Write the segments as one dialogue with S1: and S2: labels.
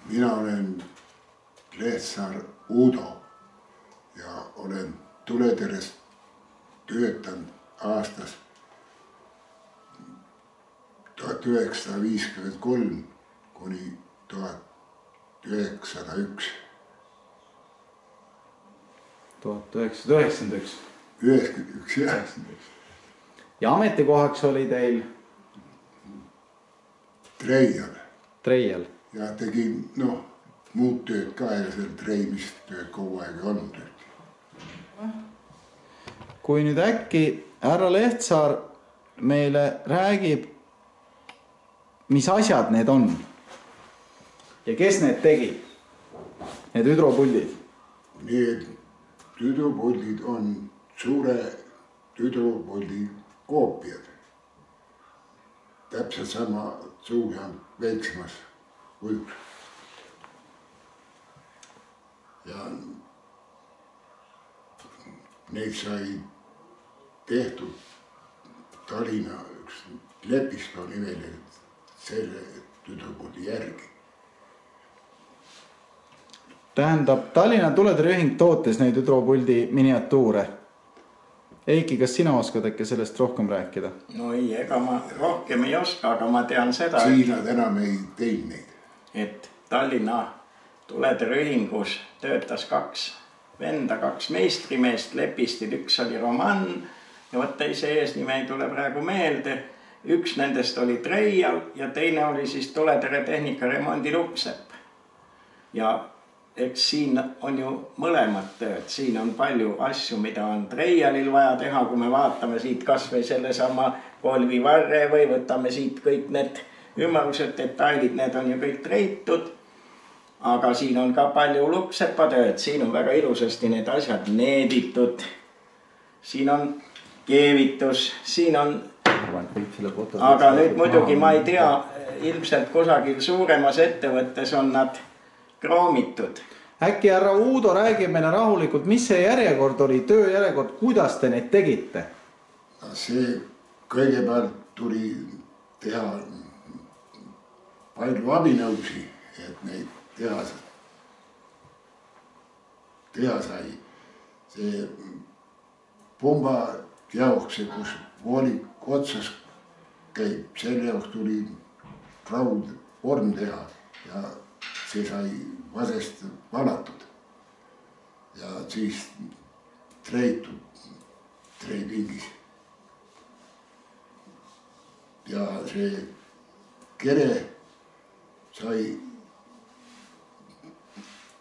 S1: Mina olen Lehtsaar Uudo ja olen Tuleteres töötanud aastast 1953 kuni 1901.
S2: 1991.
S1: 91, jah.
S2: Ja ametikohaks oli teil?
S1: Treial. Ja tegin, muud tööd ka ja seal treimist tööd kogu aeg olnud.
S2: Kui nüüd äkki härra Lehtsaar meile räägib, mis asjad need on ja kes need tegi, need hüdropuldid?
S1: Need hüdropuldid on suure hüdropuldi koopiad. Täpselt sama suuga väiksemas kujus. Ja neid sai tehtud Tallinna üks Lepistoo nimel selle hüdropuldi järgi.
S2: Tähendab, Tallinna Tuletereühing tootes neid hüdropuldi miniatuure. Eiki, kas sina oskad äkki sellest rohkem rääkida?
S3: No ei, ega ma rohkem ei oska, aga ma tean seda,
S1: Siin nad enam ei teinud neid.
S3: Et Tallinna Tuletereühingus töötas 2 venda, 2 meistrimeest, Lepistid, üks oli Roman ja võt teise eesnime ei tule praegu meelde. Üks nendest oli Treial ja teine oli siis Tuletere tehnika remondi Luksepp. Ja eks siin on ju mõlemad tööd, siin on palju asju, mida on Treialil vaja teha, kui me vaatame siit kas või selle sama polvivarre või võtame siit kõik need ümmarused detailid, need on ju kõik treitud. Aga siin on ka palju Luksepa tööd, siin on väga ilusasti need asjad needitud. Siin on keevitus, siin on... Aga nüüd muidugi ma ei tea, ilmselt kusagil suuremas ettevõttes on nad kroomitud.
S2: Äkki härra Uudo räägib meile rahulikult, mis see järjekord oli, tööjärjekord, kuidas te neid tegite?
S1: See kõigepealt tuli teha palju abinõusi, et neid teha sai. See pomba jaoks, kus voolik otsas käib, selle jaoks tuli raudvorm teha ja see sai vasest valatud ja siis treitud treipingis. Ja see kere sai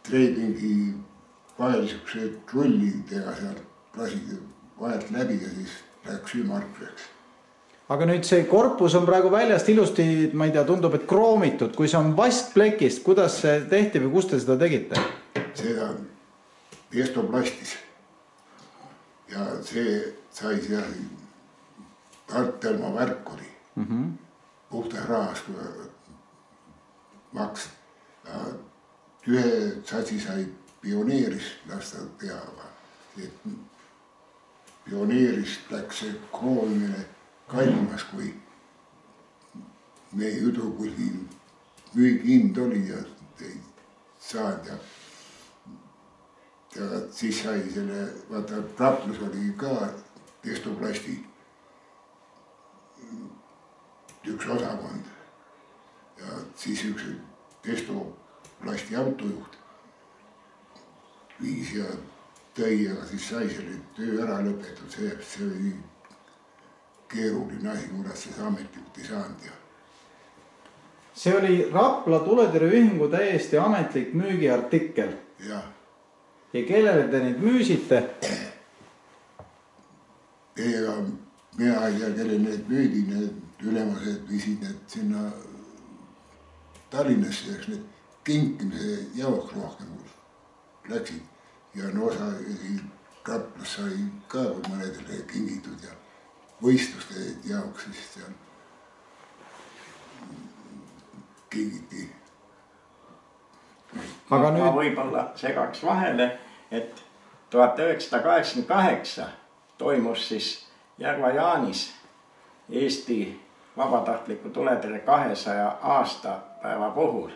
S1: treipingi vahel siuksed rullidega seal lasid vahelt läbi ja siis läks ümarkuseks.
S2: Aga nüüd see korpus on praegu väljast ilusti, ma ei tea, tundub, et kroomitud. Kui see on vastplekist, kuidas see tehti või kus te seda tegite?
S1: Seda estoplastis. Ja see sai seal Tartelma värkuri. Puhtas rahas maks. Ja ühe satsi sai pioneeris lasta teha. Pioneerist läks see kroomine kallimas, kui meie hüdropuldi müügihind oli ja ei saanud ja siis sai selle, vaata Raplus oli ka estoplasti üks osakond ja siis üks estoplasti autojuht viis ja tõi, aga siis sai selle töö ära lõpetud, see oli keeruline asi, kuidas see ametlikult ei saanud.
S2: See oli Rapla Tuletereühingu täiesti ametlik müügiartikkel.
S1: Ja
S2: kellele te neid müüsite?
S1: Ega mina ei tea, kelle need müüdi, need ülemused viisid need sinna Tallinnasse, eks need kinkimise jaoks rohkem läksid. Ja osa Raplas sai ka mõnedele kingitud ja võistluste jaoks siis seal kingiti.
S3: Aga nüüd... Ma võib-olla segaks vahele, et 1988 toimus siis Järva Jaanis Eesti vabatahtliku Tuletere 200 aastapäeva puhul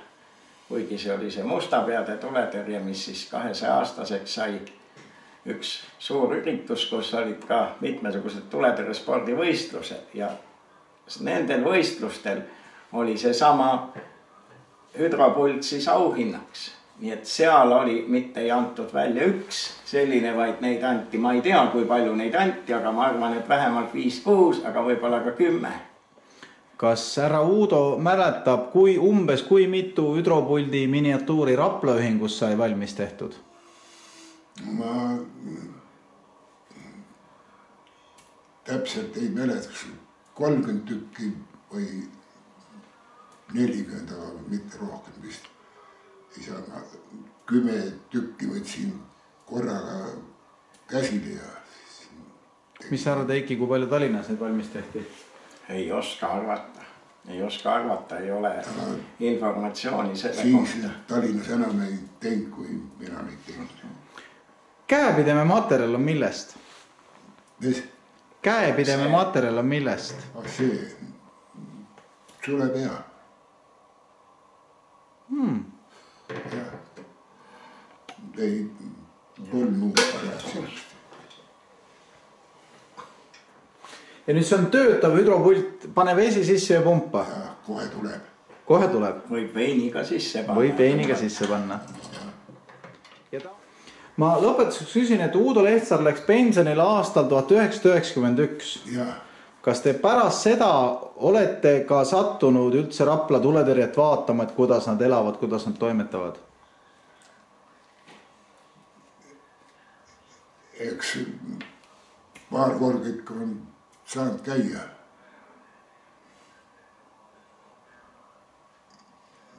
S3: kuigi see oli see mustapeade tuletõrje, mis siis 200-aastaseks sai. Üks suur üritus, kus olid ka mitmesugused tuletõrjespordivõistlused ja nendel võistlustel oli seesama hüdropult siis auhinnaks. Nii et seal oli, mitte ei antud välja üks selline, vaid neid anti, ma ei tea, kui palju neid anti, aga ma arvan, et vähemalt 5-6, aga võib-olla ka 10.
S2: Kas härra Uudo mäletab, umbes kui mitu hüdropuldi miniatuuri Rapla ühingus sai valmis tehtud?
S1: Ma täpselt ei mäleta, 30 tükki või 40, aga mitte rohkem vist. 10 tükki võtsin korraga käsile ja...
S2: Mis sa arvad, Eiki, kui palju Tallinnas neid valmis tehti?
S3: Ei oska arvata, ei ole informatsiooni selle
S1: siis Tallinnas enam ei teinud, kui mina neid teinud.
S2: Käepideme materjal on millest?
S1: Mis?
S2: Käepideme materjal on millest?
S1: See sulepea. Ei polnud parem sinust.
S2: Ja nüüd see on töötav hüdropult, pane vesi sisse ja pumpa.
S1: Ja kohe tuleb.
S2: Kohe tuleb.
S3: Võib veiniga sisse panna.
S2: Võib veiniga sisse panna. Ma lõpetuseks küsin, et Uudo Lehtsaar läks pensionile aastal 1991.
S1: Ja.
S2: Kas te pärast seda olete ka sattunud üldse Rapla tuletõrjet vaatama, et kuidas nad elavad, kuidas nad toimetavad?
S1: Eks paar korda ikka on saanud käia.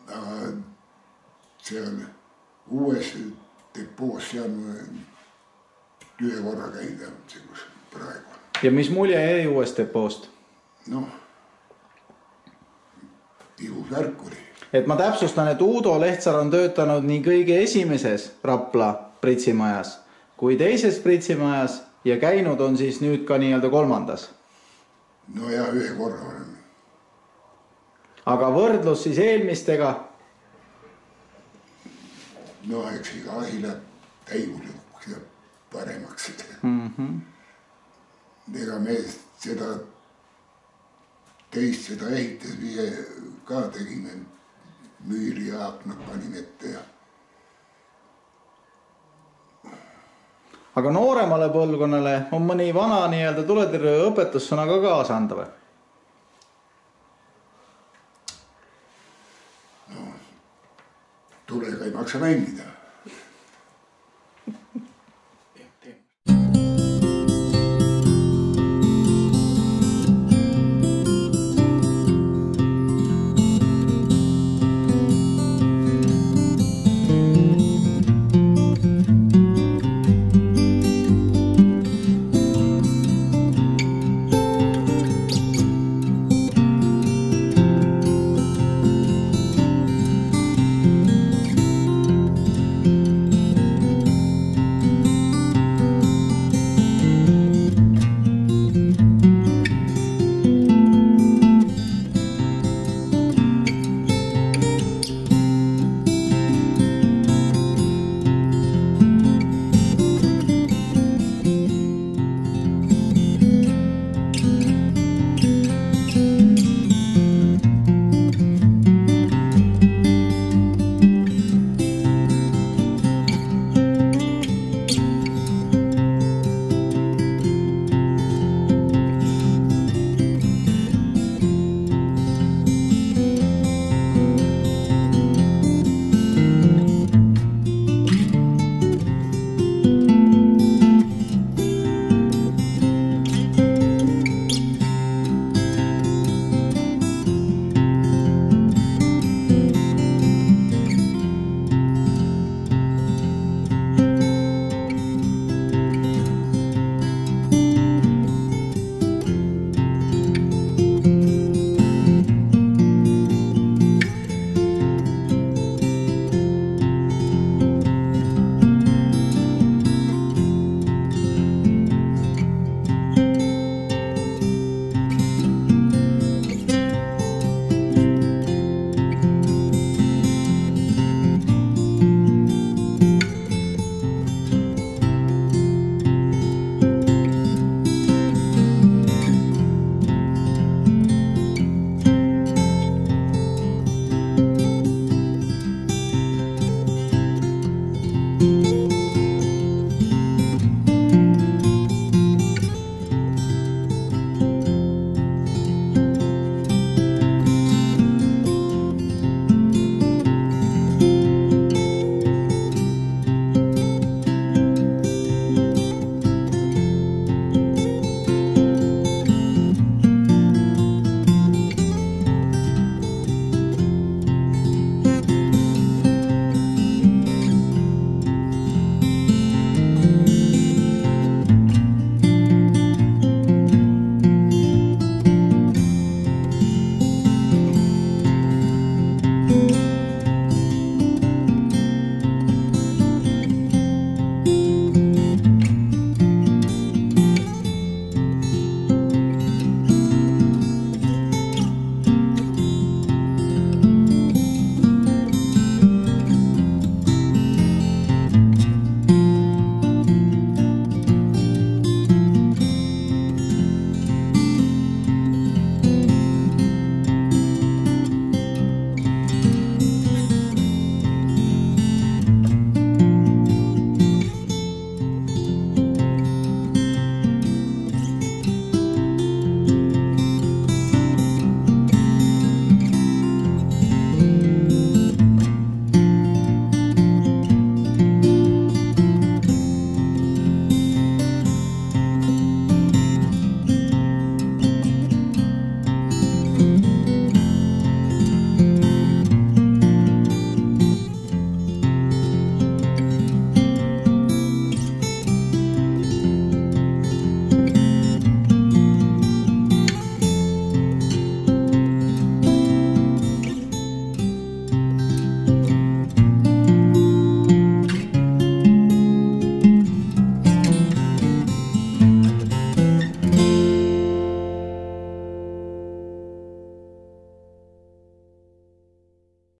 S1: Aga seal uues depoos seal ühe korra käida, kus praegu on.
S2: Ja mis mulje jäi uuest depoost?
S1: Noh, ilus värk oli.
S2: Et ma täpsustan, et Uudo Lehtsaar on töötanud nii kõige esimeses Rapla pritsimajas kui teises pritsimajas ja käinud on siis nüüd ka nii-öelda kolmandas.
S1: No ja ühe korra olen.
S2: Aga võrdlus siis eelmistega?
S1: No eks iga asi läheb täiulikuks ja paremaks. Ega me seda teist seda ehitas viie ka tegime, müüri ja aknad panin ette ja aga nooremale põlvkonnale on mõni vana nii-öelda tuletõrje õpetussõna ka kaasa anda või? No, tulega ei maksa mängida.